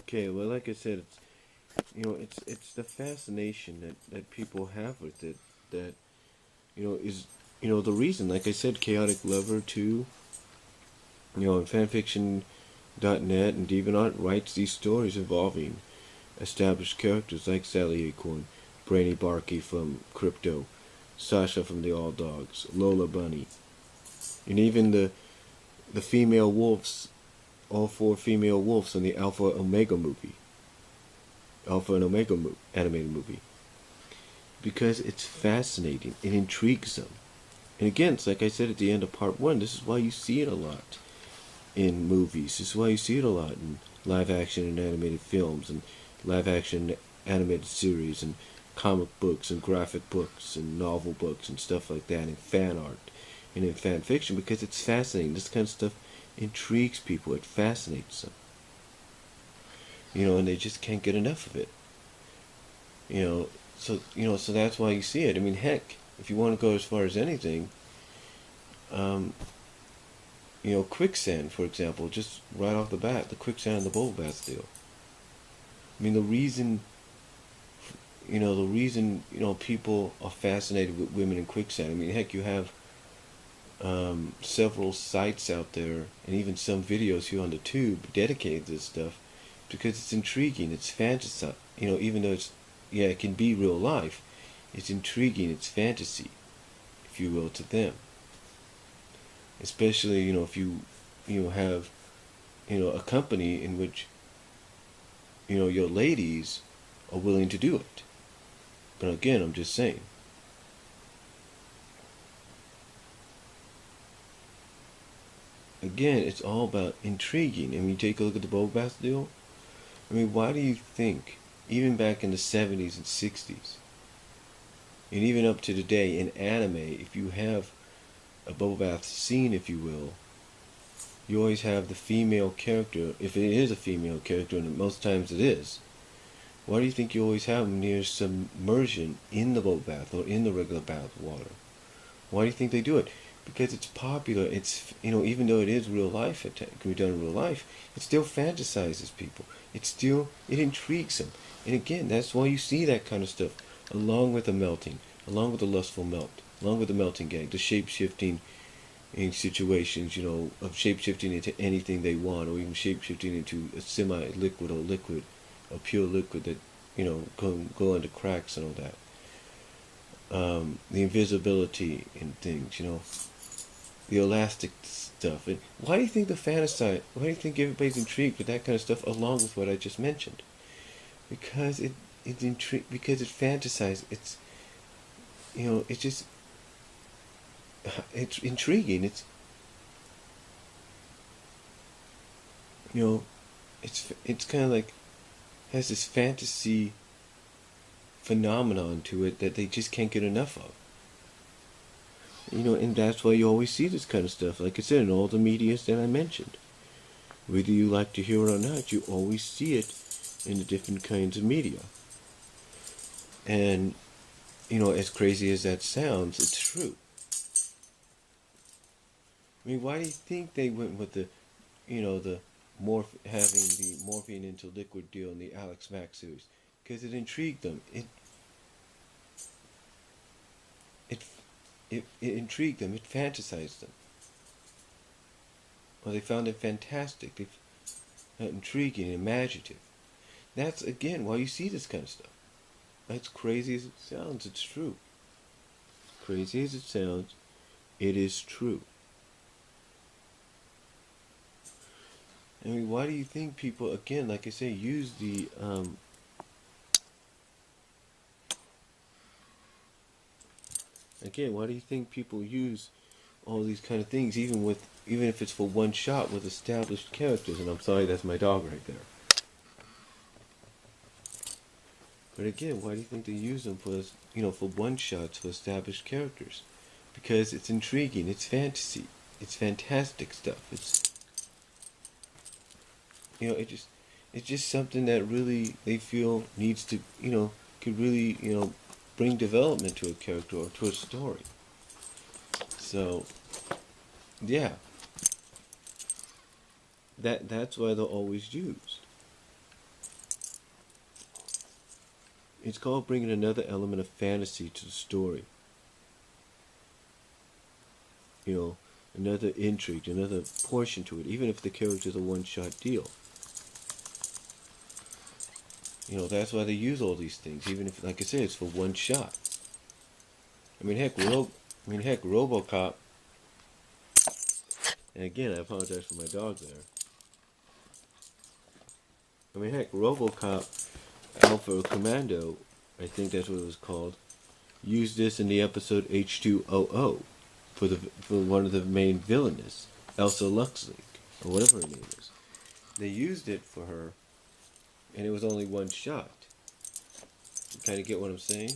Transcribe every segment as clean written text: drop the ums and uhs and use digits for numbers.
Okay, well, like I said, it's the fascination that people have with it that is the reason. Like I said, Chaotic Lover too. And fanfiction.net and DeviantArt writes these stories involving established characters like Sally Acorn, Brainy Barkey from Crypto, Sasha from the All Dogs, Lola Bunny, and even the female wolves, all four female wolves in the Alpha and Omega animated movie, because it's fascinating. It intrigues them. And again, it's like I said at the end of part one, this is why you see it a lot in movies. This is why you see it a lot in live action and animated films and live action animated series and comic books and graphic books and novel books and stuff like that, and fan art and in fan fiction, because it's fascinating. This kind of stuff intrigues people. It fascinates them. And they just can't get enough of it. So that's why you see it. I mean, heck, if you want to go as far as anything, quicksand, for example, just right off the bat, the quicksand and the bubble bath deal. I mean, the reason people are fascinated with women in quicksand. I mean, heck, you have several sites out there, and even some videos here on the tube dedicated to this stuff, because it's intriguing, it's fantasy. Even though it can be real life, it's intriguing, it's fantasy, if you will, to them. Especially, if you have, a company in which, your ladies are willing to do it. But again, I'm just saying. Again, it's all about intriguing. I mean, take a look at the Boba Bath deal. I mean, why do you think, even back in the 70s and 60s, and even up to today in anime, if you have a bubble bath scene, if you will, you always have the female character, if it is a female character, and most times it is, why do you think you always have them near submersion in the bubble bath or in the regular bath water? Why do you think they do it? Because it's popular. It's, even though it is real life, it can be done in real life, it still fantasizes people. It intrigues them. And again, that's why you see that kind of stuff, along with the melting, along with the lustful melt, along with the melting gag, the shape-shifting in situations, of shape-shifting into anything they want, or even shape-shifting into a semi-liquid or liquid, a pure liquid that, go into cracks and all that. The invisibility in things, the elastic stuff. And why do you think why do you think everybody's intrigued with that kind of stuff, along with what I just mentioned? Because because it fantasizes. It's intriguing. It's kind of like, has this fantasy phenomenon to it that they just can't get enough of. And that's why you always see this kind of stuff, like I said, in all the medias that I mentioned. Whether you like to hear it or not, you always see it in the different kinds of media. And, as crazy as that sounds, it's true. I mean, why do you think they went with the having the morphine into liquid deal in the Alex Mack series? Because it intrigued them. It intrigued them. It fantasized them. Well, they found it fantastic. They found it intriguing and imaginative. That's, again, why you see this kind of stuff. As crazy as it sounds, it's true. Crazy as it sounds, it is true. I mean, why do you think people, again, like I say, use the why do you think people use all these kind of things, even if it's for one shot with established characters? And I'm sorry, that's my dog right there. But again, why do you think they use them for one shots for established characters? Because it's intriguing, it's fantasy, it's fantastic stuff. It's just something that really they feel needs to, could really, bring development to a character or to a story. So, yeah. That's why they're always used. It's called bringing another element of fantasy to the story. You know, another intrigue, another portion to it, even if the character's a one-shot deal. You know, that's why they use all these things, even if, like I said, it's for one shot. I mean, heck, RoboCop. And again, I apologize for my dog there. I mean, heck, RoboCop Alpha Commando, I think that's what it was called, used this in the episode H200 for one of the main villainess, Elsa Luxley, or whatever her name is. They used it for her, and it was only one shot. You kind of get what I'm saying?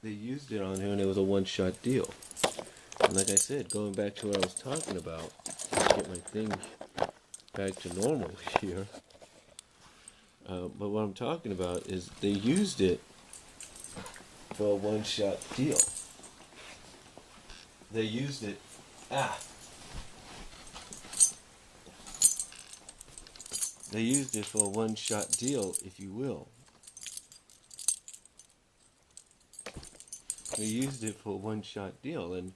They used it on her, and it was a one-shot deal. And like I said, going back to what I was talking about, let's get my thing back to normal here. But what I'm talking about is they used it for a one-shot deal. They used it. They used it for a one-shot deal, if you will. They used it for a one-shot deal, and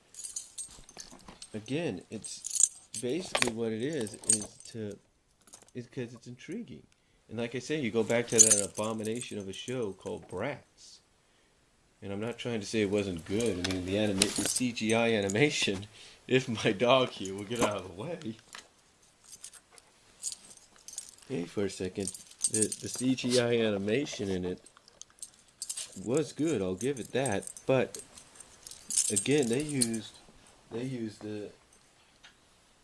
again, it's basically what it is because it's intriguing. And like I say, you go back to that abomination of a show called Bratz. And I'm not trying to say it wasn't good. I mean, the CGI animation, if my dog here will get out of the way. Hey, for a second. The CGI animation in it was good, I'll give it that. But, again, they used the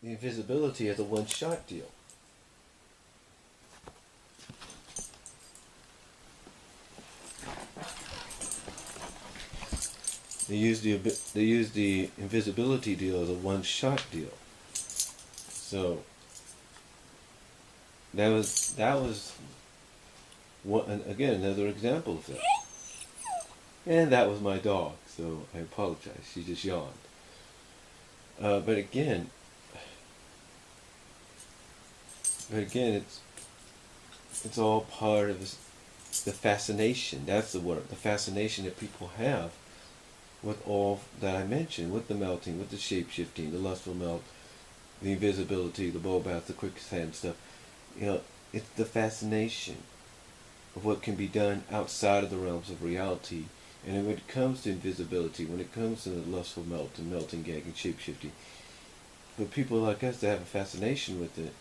invisibility as a one-shot deal. They used the invisibility deal as a one-shot deal. So that was one, again, another example of that. And that was my dog, so I apologize. She just yawned. But again, it's all part of the fascination. That's the word. The fascination that people have with all that I mentioned, with the melting, with the shape-shifting, the lustful melt, the invisibility, the bow bath, the quicksand stuff. You know, it's the fascination of what can be done outside of the realms of reality. And when it comes to invisibility, when it comes to the lustful melt and melting, gag, and shape-shifting, for people like us that have a fascination with it,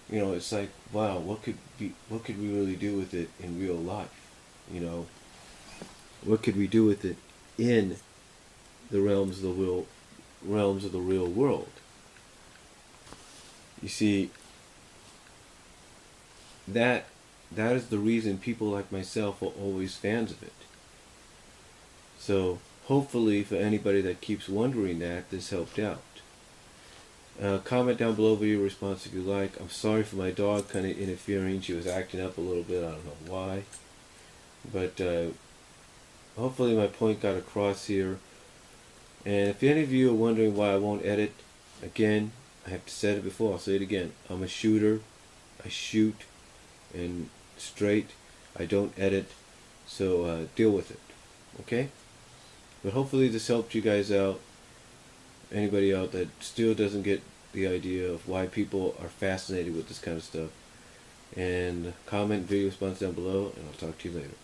you know, it's like, wow, what could we really do with it in real life? You know, what could we do with it in the realms of the real world? You see, that is the reason people like myself are always fans of it. So hopefully, for anybody that keeps wondering that, this helped out. Comment down below with your response if you like. I'm sorry for my dog kind of interfering. She was acting up a little bit. I don't know why. But hopefully my point got across here. And if any of you are wondering why I won't edit, again, I have said it before, I'll say it again. I'm a shooter. I shoot and straight. I don't edit. So deal with it. Okay? But hopefully this helped you guys out. Anybody out that still doesn't get the idea of why people are fascinated with this kind of stuff. And comment video response down below, and I'll talk to you later.